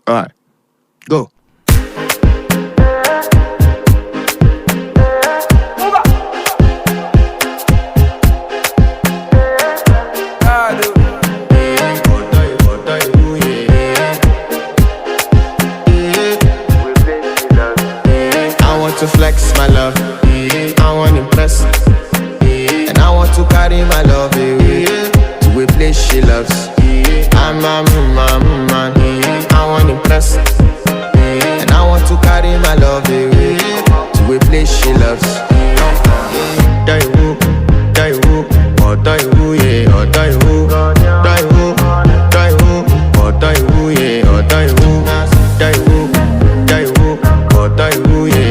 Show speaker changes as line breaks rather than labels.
Alright, go.
I want to flex my love, I want to impress, and I want to carry my love away to a place she loves. I'm a man, I want to impress, and I want to carry my love away to a place she loves. Die who, oh die who, yeah, oh die who, oh die who, yeah, oh die who, oh die who, oh die who, yeah.